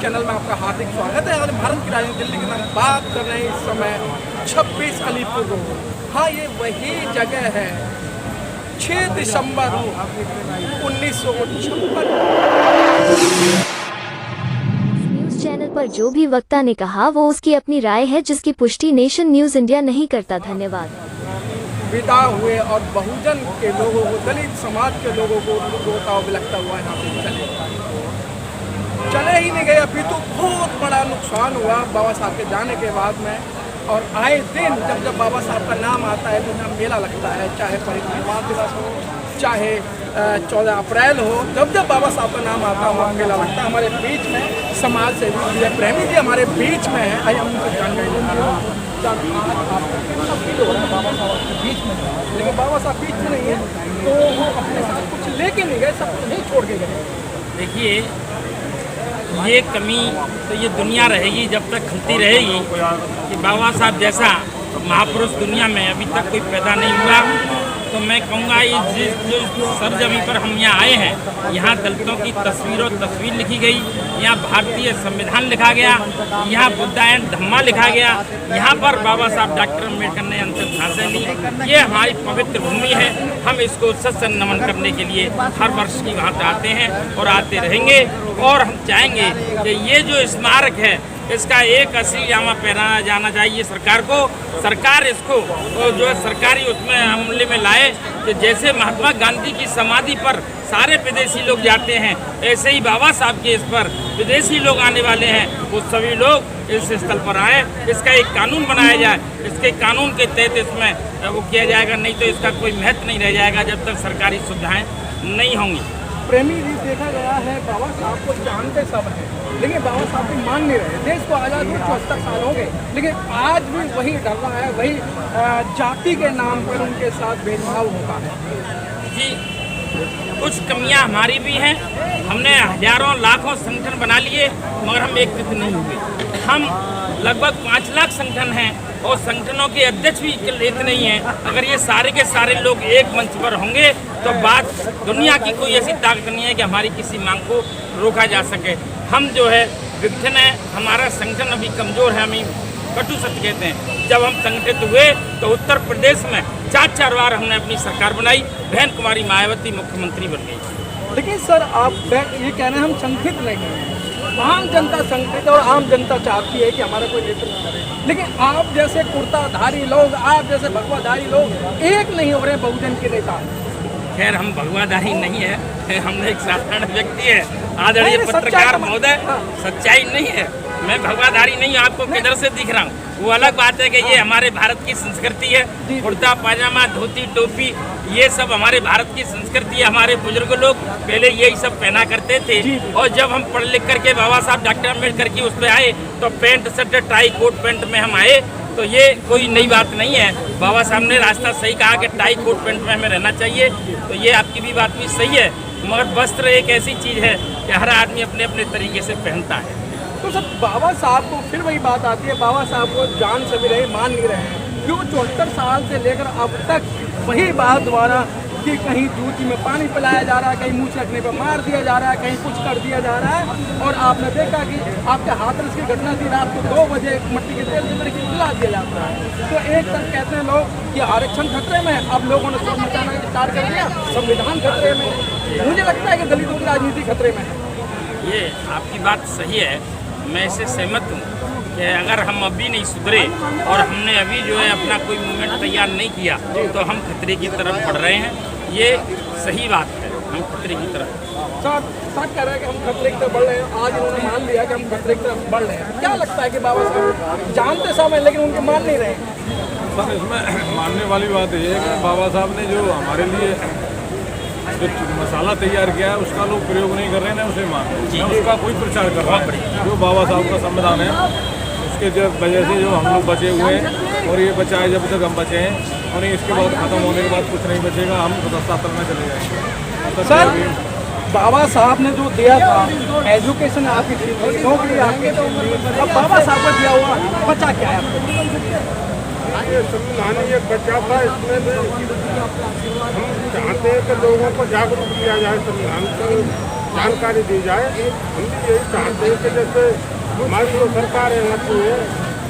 Channel में आपका हार्दिक स्वागत है। और भारत की राजधानी दिल्ली की हम बात कर रहे हैं इस समय 26 अलीपुर रोड। हाँ, ये वही जगह है 6 दिसंबर 1956। न्यूज चैनल पर जो भी वक्ता ने कहा वो उसकी अपनी राय है, जिसकी पुष्टि नेशन न्यूज इंडिया नहीं करता। धन्यवाद। विदा हुए और बहुजन के लोगों को, दलित समाज के लोगों को रोता हुआ लगता हुआ यहाँ से चले ही नहीं गए। अभी तो बहुत बड़ा नुकसान हुआ बाबा साहब के जाने के बाद में। और आए दिन जब बाबा साहब का नाम आता है तो यहाँ मेला लगता है, चाहे परिनिर्वाण दिवस हो, चाहे 14 अप्रैल हो, जब बाबा साहब का नाम आता है वहाँ मेला लगता है। हमारे बीच में समाज सेवी विजय प्रेमी जी हमारे बीच में है। आइए हम उनसे जानकारी लेते हैं। बाबा साहब के बीच में, लेकिन बाबा साहब बीच में नहीं है तो वो अपने साथ कुछ लेके नहीं गए, सब नहीं छोड़ के गए। देखिए, ये कमी तो ये दुनिया रहेगी जब तक खलती रहेगी कि बाबा साहब जैसा महापुरुष दुनिया में अभी तक कोई पैदा नहीं हुआ। तो मैं कहूँगा जिस सरजमी पर हम यहाँ आए हैं, यहाँ दलितों की तस्वीर लिखी गई, यहाँ भारतीय संविधान लिखा गया, यहाँ बुद्धायन धम्मा लिखा गया, यहाँ पर बाबा साहब डॉक्टर अम्बेडकर ने अंतिम सांसें ली। ये हमारी पवित्र भूमि है। हम इसको सत्य नमन करने के लिए हर वर्ष की वहाँ आते हैं और आते रहेंगे। और हम चाहेंगे कि ये जो स्मारक है इसका एक असली जामा पहनाया जाना चाहिए सरकार को। सरकार इसको जो है सरकारी उसमें अमले में लाए कि जैसे महात्मा गांधी की समाधि पर सारे विदेशी लोग जाते हैं, ऐसे ही बाबा साहब के इस पर विदेशी लोग आने वाले हैं, वो सभी लोग इस स्थल पर आए। इसका एक कानून बनाया जाए, इसके कानून के तहत इसमें वो किया जाएगा, नहीं तो इसका कोई महत्व नहीं रह जाएगा जब तक सरकारी सुविधाएँ नहीं होंगी। प्रेमी जी, देखा गया है बाबा साहब को जानते सब हैं, लेकिन बाबा साहब भी मान नहीं रहे। देश को आज़ाद हुए 74 साल हो गए, लेकिन आज भी वही डर रहा है, वही जाति के नाम पर उनके साथ भेदभाव होता है। जी, कुछ कमियां हमारी भी हैं। हमने हजारों लाखों संगठन बना लिए मगर हम एकत्रित नहीं हुए। हम लगभग 5 लाख संगठन हैं और संगठनों के अध्यक्ष भी इतने नहीं हैं। अगर ये सारे के सारे लोग एक मंच पर होंगे तो बात दुनिया की कोई ऐसी ताकत नहीं है कि हमारी किसी मांग को रोका जा सके। हम जो है विघटन है, हमारा संगठन अभी कमज़ोर है, हमें कटु सत्य कहते हैं। जब हम संगठित हुए तो उत्तर प्रदेश में 4 बार हमने अपनी सरकार बनाई, बहन कुमारी मायावती मुख्यमंत्री बन गई। लेकिन सर, आप ये कह रहे हैं हम संगठित नहीं हैं, आम जनता संगठित और आम जनता चाहती है कि हमारा कोई नेतृत्व करे, लेकिन आप जैसे कुर्ताधारी लोग, आप जैसे भगवाधारी लोग एक नहीं हो रहे बहुजन के नेता। खैर, हम भगवाधारी नहीं है, हमने एक साधारण व्यक्ति है। आदरणीय पत्रकार महोदय, सच्चाई नहीं है, मैं भगवाधारी नहीं हूँ। आपको किधर से दिख रहा हूँ वो अलग बात है कि ये हमारे भारत की संस्कृति है। कुर्ता पाजामा, धोती, टोपी, ये सब हमारे भारत की संस्कृति है। हमारे बुजुर्ग लोग पहले यही सब पहना करते थे। और जब हम पढ़ लिख करके बाबा साहब डॉक्टर अम्बेडकर की उस पर आए तो pant shirt tie coat pant में हम आए, तो ये कोई नई बात नहीं है। बाबा साहब ने रास्ता सही कहा कि टाई कोट पैंट में हमें रहना चाहिए, तो ये आपकी भी बात भी सही है। मगर वस्त्र एक ऐसी चीज़ है कि हर आदमी अपने अपने तरीके से पहनता है। तो सर, बाबा साहब को फिर वही बात आती है, बाबा साहब को जान से भी रहे, मान नहीं रहे हैं। क्यों 74 साल से लेकर अब तक वही बात दोबारा कि कहीं जूती में पानी पिलाया जा रहा है, कहीं मुँह रखने पर मार दिया जा रहा है, कहीं कुछ कर दिया जा रहा है। और आपने देखा कि आपके हाथरस की घटना थी, रात को 2 बजे मट्टी के तेल के तरीके पिला दिया जाता है। तो एक तरफ कहते हैं लोग कि आरक्षण खतरे में, अब लोगों ने शोर मचाना स्टार्ट कर दिया, संविधान खतरे में। मुझे लगता है कि दलितों की राजनीति खतरे में है। ये आपकी बात सही है, मैं इससे सहमत हूँ कि अगर हम अभी नहीं सुधरे और हमने अभी जो है अपना कोई मूवमेंट तैयार नहीं किया तो हम खतरे की तरफ बढ़ रहे हैं। ये सही बात है, हम खतरे की तरफ साथ कह रहे हैं कि हम खतरे की तरफ बढ़ रहे हैं। आज इन्होंने मान लिया कि हम खतरे की तरफ बढ़ रहे हैं। क्या लगता है कि बाबा साहब जानते समय लेकिन उनके मान नहीं रहे? सर, इसमें मानने वाली बात ये है कि बाबा साहब ने जो हमारे लिए जो मसाला तैयार किया है उसका लोग प्रयोग नहीं कर रहे हैं, उसे मान रहे हैं, उसका कोई प्रचार कर रहा है। जो बाबा साहब का संविधान है उसके वजह से जो हम लोग बचे हुए हैं और ये बचा है जब तक हम बचे हैं, और इसके बाद ख़त्म होने के बाद कुछ नहीं बचेगा, हम सत्तर में चले जाएंगे। सर, बाबा साहब ने जो दिया था एजुकेशन आपकी थी, नौकरी आपकी, अब बाबा साहब को दिया हुआ बचा क्या है आपको? ये संविधान ये बचा था, इसमें हम चाहते हैं कि लोगों को जागरूक किया जाए संविधान को जानकारी दी जाए। हम भी यही चाहते हैं कि जैसे हमारी जो सरकारें होती है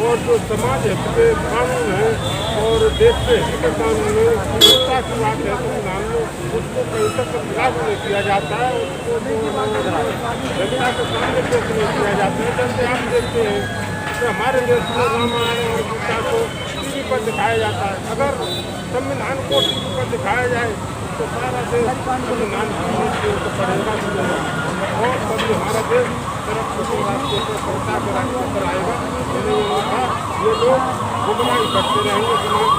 और जो समाज हित के कानून है और देश के हित के कानून है, विविधता की बात है संविधान में, उसको कहीं तक लागू नहीं किया जाता है, उसको जनता के सामने पेश नहीं किया जाता है। जैसे आप देखते हैं कि हमारे देश में रामायण और गीता को टीवी पर दिखाया जाता है। अगर संविधान को टीवी पर दिखाया जाए तो सारा देश संविधान की ओर पड़ेगा और तभी हमारा देश तरक्की रास्ते पर सत्ता के रास्ते पर आएगा। ये लोग गुमराही करते रहेंगे समाज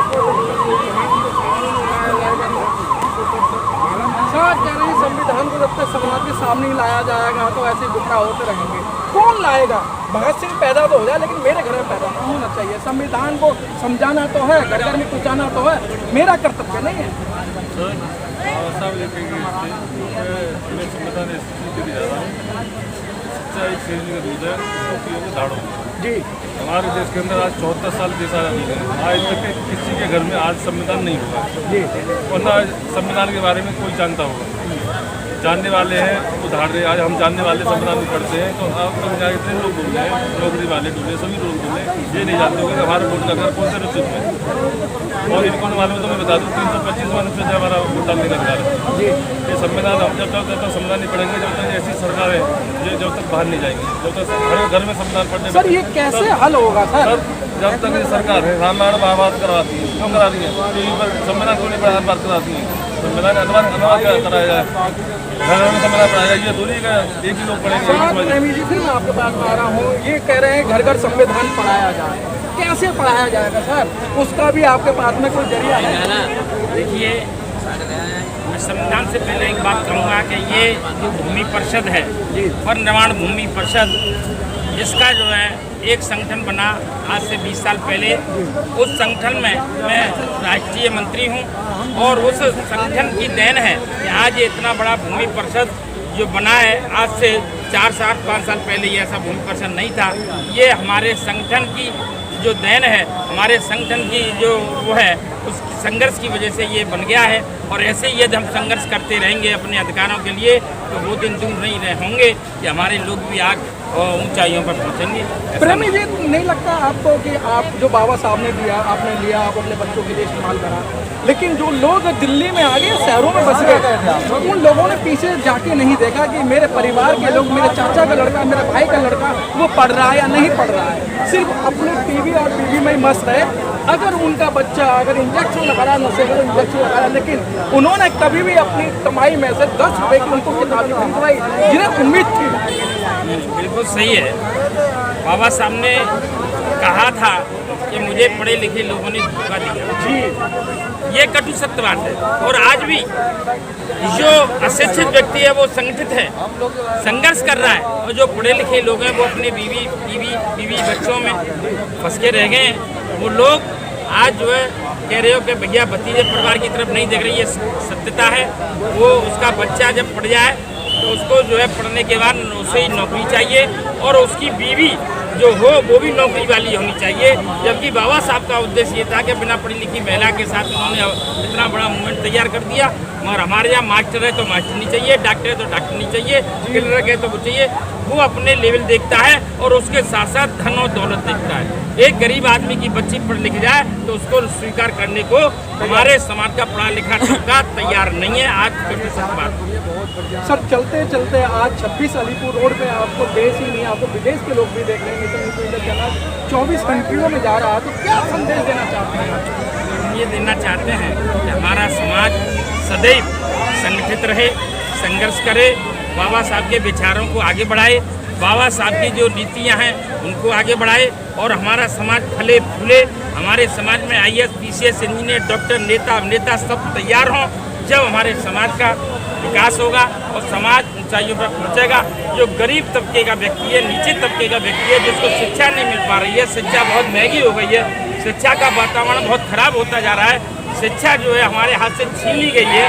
को, संविधान को समाज के सामने लाया जाएगा। सर कह रहे हैं संविधान को जब तक समाज के सामने ही लाया जाएगा तो ऐसे गुमराह होते रहेंगे। कौन लाएगा? भगत सिंह पैदा तो हो जाए लेकिन मेरे घर में पैदा नहीं होना चाहिए। संविधान को समझाना तो है, घर घर में पहुँचाना तो है, मेरा कर्तव्य नहीं है। सर साहब ये कहेंगे संविधान दी जा रहा हूँ, सच्चा एक शेरनी का दूध है, उसको पियोगे दाड़ो जी। हमारे देश के अंदर आज 74 साल देश आज़ादी है, आज तक के किसी के घर में आज संविधान नहीं हुआ जी। और ना संविधान के बारे में कोई जानता होगा। जानने वाले हैं वो धाड़ रहे, आज हम जानने वाले संविधान में पढ़ते हैं तो अब तक इतने लोग ढूंढे हैं, नौकरी वाले ढूंढे, सभी लोग ढूंढे, ये नहीं जानते होंगे कि हमारा वोट का घर कौन से डिस्ट्रिक्ट में। और इनको मालूम है तो मैं बता दूँ 325 मनुष्य से हमारा वोट डालने का अधिकार है जी। ये संविधान हम जब तक संविधान नहीं पढ़ेंगे, जब तक ऐसी सरकार है जो जब तक बाहर नहीं जाएंगी, जब तक घर में संविधान पढ़ने। सर ये कैसे हल होगा सर? जब तक ये सरकार है रामायण महाभारत करवाती है, क्यों करा रही है? टीवी पर संविधान को नहीं बात कराती है, संविधान अनुवाद कराया जाए, घर में संविधान पढ़ाया जाए, ये दूरी का एक ही लोग पढ़ेंगे। प्रेमी जी फिर मैं आपके पास आ रहा हूँ, ये कह रहे हैं घर घर संविधान पढ़ाया जाए, कैसे पढ़ाया जाएगा सर? उसका भी आपके पास में कोई जरिया है? देखिए मैं संविधान से पहले एक बात कहूँगा कि ये जो भूमि परिषद है, वन निर्माण भूमि परिषद, इसका जो है एक संगठन बना आज से 20 साल पहले। उस संगठन में मैं राष्ट्रीय मंत्री हूँ और उस संगठन की देन है कि आज ये इतना बड़ा भूमि परिषद जो बना है। आज से 4 साल 5 साल पहले ये ऐसा भूमि परिषद नहीं था। ये हमारे संगठन की जो देन है, हमारे संगठन की जो वो है उस संघर्ष की वजह से ये बन गया है। और ऐसे ही यदि हम संघर्ष करते रहेंगे अपने अधिकारों के लिए तो वो दिन दूर नहीं रहे होंगे कि हमारे लोग भी आग ऊंचाइयों पर पहुंचेंगे। प्रेमी जी नहीं लगता आपको कि आप जो बाबा साहब ने दिया आपने लिया, आप अपने बच्चों के लिए इस्तेमाल करा, लेकिन जो लोग दिल्ली में आ गए, शहरों में बस गए, उन लोगों ने पीछे जाके नहीं देखा कि मेरे परिवार के लोग, मेरे चाचा का लड़का, मेरे भाई का लड़का वो पढ़ रहा है या नहीं पढ़ रहा है। सिर्फ अपने टीवी और टीवी में ही मस्त है। अगर उनका बच्चा अगर इंजेक्शन लगा रहा, नशे का इंजेक्शन लगा रहा, लेकिन उन्होंने कभी भी अपनी कमाई में से 10 रुपए की उनको किताबें खरीदवाई, जिन्हें उम्मीद थी। बिल्कुल सही है। बाबा साहब ने कहा था कि मुझे पढ़े लिखे लोगों ने धोखा दिया जी, ये कटु सत्य बात है। और आज भी जो अशिक्षित व्यक्ति है वो संगठित है, संघर्ष कर रहा है, और जो पढ़े लिखे लोग हैं वो अपने बीवी बच्चों में फंस के रह गए हैं। वो लोग आज जो है कह रहे हो कि भैया भतीजे परिवार की तरफ नहीं देख रही, ये सत्यता है। वो उसका बच्चा जब पढ़ जाए तो उसको जो है पढ़ने के बाद उसे ही नौकरी चाहिए और उसकी बीवी जो हो वो भी नौकरी वाली होनी चाहिए। जबकि बाबा साहब का उद्देश्य ये था कि बिना पढ़ी लिखी महिला के साथ उन्होंने इतना बड़ा मूवमेंट तैयार कर दिया। मगर हमारे यहाँ मास्टर है तो मास्टर नहीं चाहिए, डॉक्टर है तो डॉक्टर नहीं चाहिए, क्लिनर है तो वो चाहिए। वो अपने लेवल देखता है और उसके साथ साथ धन और दौलत देखता है। एक गरीब आदमी की बच्ची पढ़ लिख जाए तो उसको स्वीकार करने को हमारे समाज का पढ़ा लिखा तबका तैयार नहीं है। आज बात सर चलते चलते आज 26 अलीपुर रोड पे आपको देश ही नहीं, आपको विदेश के लोग भी देख रहे हैं कि इधर चला 24 कंट्रियों में जा रहा है, तो क्या संदेश देना चाहते हैं? ये देना चाहते हैं कि हमारा समाज सदैव संगठित रहे, संघर्ष करे, बाबा साहब के विचारों को आगे बढ़ाए, बाबा साहब की जो नीतियाँ हैं उनको आगे बढ़ाए और हमारा समाज फले फूले। हमारे समाज में IAS PCS इंजीनियर डॉक्टर नेता अभिनेता सब तैयार हों। जब हमारे समाज का विकास होगा और समाज ऊंचाइयों पर पहुंचेगा। जो गरीब तबके का व्यक्ति है, नीचे तबके का व्यक्ति है, जिसको शिक्षा नहीं मिल पा रही है, शिक्षा बहुत महंगी हो गई है, शिक्षा का वातावरण बहुत खराब होता जा रहा है, शिक्षा जो है हमारे हाथ से छीन ली गई है।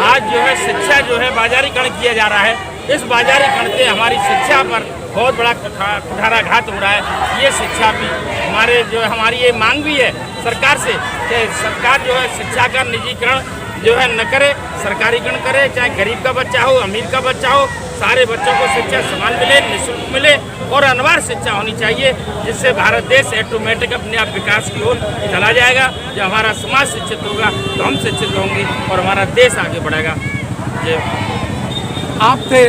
आज जो है शिक्षा जो है बाजारीकरण किया जा रहा है। इस बाजारीकरण से हमारी शिक्षा पर बहुत बड़ा कुठाराघात हो रहा है। ये शिक्षा भी हमारे जो है हमारी ये मांग भी है सरकार से कि सरकार जो है शिक्षा का निजीकरण जो है न करे, सरकारीकरण करे, चाहे गरीब का बच्चा हो, अमीर का बच्चा हो, सारे बच्चों को शिक्षा समान मिले, निःशुल्क मिले और अनिवार्य शिक्षा होनी चाहिए, जिससे भारत देश ऑटोमेटिक अपने आप विकास की ओर चला जाएगा। जब हमारा समाज शिक्षित होगा तो हम शिक्षित होंगे और हमारा देश आगे बढ़ेगा। आप थे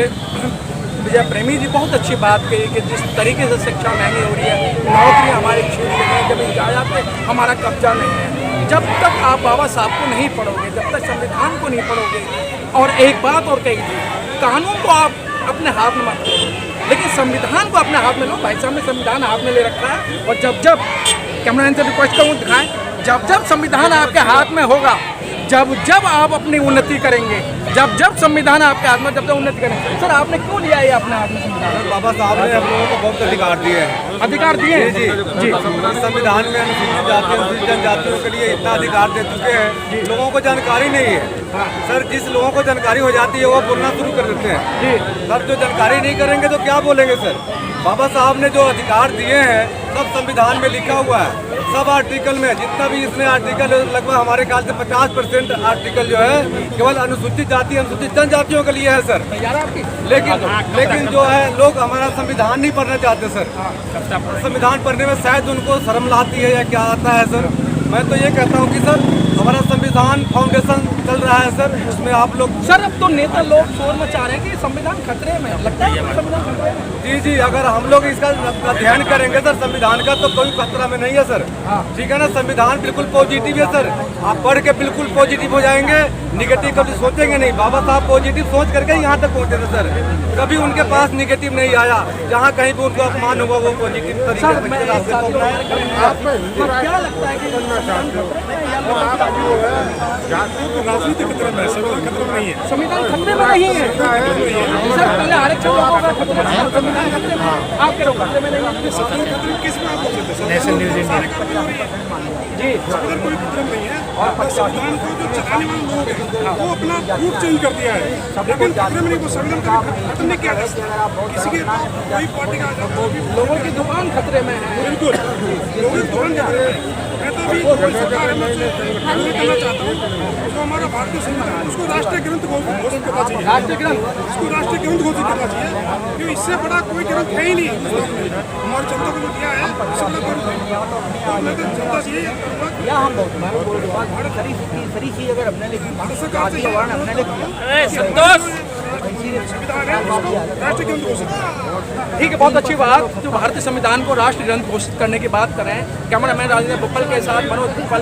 विजय प्रेमी जी, बहुत अच्छी बात कही कि जिस तरीके से शिक्षा महंगी हो रही है, नौकरी हमारे छीन रही है, जब जायदाद पे हमारा कब्जा नहीं है। जब तक आप बाबा साहब को नहीं पढ़ोगे, जब तक संविधान को नहीं पढ़ोगे, और एक बात और कही थी, कानून को आप अपने हाथ में मत लो, लेकिन संविधान को अपने हाथ में लो। भाई साहब ने संविधान हाथ में ले रखा है, और जब कैमरामैन से रिक्वेस्ट करूँ दिखाएं, जब संविधान आपके हाथ में होगा, जब आप अपनी उन्नति करेंगे, जब संविधान आपके हाथ में, जब उन्नति करेंगे। सर आपने क्यों लिया ये अपने हाथ में संविधान? बाबा साहब ने हम लोगों को बहुत अधिकार दिए हैं। अधिकार दिए हैं जी जी। संविधान में अनुसूचित जाति, अनुसूचित जनजातियों के लिए इतना अधिकार दे चुके हैं, लोगों को जानकारी नहीं है। सर जिस लोगों को जानकारी हो जाती है वो बोलना शुरू कर देते हैं। सर जो जानकारी नहीं करेंगे तो क्या बोलेंगे सर? बाबा साहब ने जो अधिकार दिए हैं सब संविधान में लिखा हुआ है, सब आर्टिकल में, जितना भी इसमें आर्टिकल लगभग हमारे ख्याल से 50% आर्टिकल जो है केवल अनुसूचित जाति, अनुसूचित जनजातियों के लिए है सर। लेकिन जो है लोग हमारा संविधान नहीं पढ़ना चाहते सर। संविधान पढ़ने में शायद उनको शर्म लाती है या क्या आता है सर। मैं तो ये कहता हूँ कि सर हमारा संविधान फाउंडेशन चल रहा है सर, उसमें आप लोग सर, अब तो नेता लोग शोर मचा रहे हैं कि संविधान खतरे में लगता है, संविधान खतरे में। जी जी, अगर हम लोग इसका अध्ययन करेंगे सर संविधान का तो कोई खतरा में नहीं है सर। ठीक है ना, संविधान बिल्कुल पॉजिटिव है सर। आप पढ़ के बिल्कुल पॉजिटिव हो जाएंगे, निगेटिव कभी सोचेंगे नहीं। बाबा साहब पॉजिटिव सोच करके यहाँ तक पहुँचे थे सर, कभी उनके पास निगेटिव नहीं आया। जहाँ कहीं भी उनको अपमान हुआ वो पॉजिटिव तरीके से क्या लगता है कि राजनीतिक खतरे में, संविधान खतरे में नहीं है। संविधान खतरे में नहीं है सर। पहले आरक्षण लोगों का खतरे में, संविधान खतरे में, आप कह रहे हो खतरे में नहीं है। संविधान खतरे में किस में आप बोल सकते हैं? नेशनल न्यूज़ इंडिया जी, संविधान कोई खतरे में नहीं है। और संविधान को जो चलाने वाले लोग हैं वो अपना रूप चेंज कर दिया है, लेकिन खतरे में नहीं। वो संविधान खत्म नहीं किया था किसी के कोई पार्टी का। लोगों की दुकान खतरे में है। बिल्कुल, लोगों की दुकान खतरे में है। मैं तो अभी कोई सरकार है, मैं उससे कहना चाहता हूँ जो हमारा भारतीय संविधान उसको राष्ट्रीय ग्रंथ घोषित करना चाहिए। राष्ट्रीय ग्रंथ, इसको राष्ट्रीय ग्रंथ घोषित करना चाहिए, क्योंकि इससे बड़ा कोई ग्रंथ है ही नहीं हमारी जनता को जो दिया है। इससे बड़ा कोई जनता चाहिए या हम चीज अगर अपने लिए भारत सरकार से अपने लिए संतोष संविधान है उसको राष्ट्रीय ग्रंथ घोषित करना। ठीक है, बहुत अच्छी बात जो भारतीय संविधान को राष्ट्रीय ग्रंथ घोषित करने की बात करें। कैमरामैन राजेंद्र बुप्पल के साथ मनोज बुप्पल।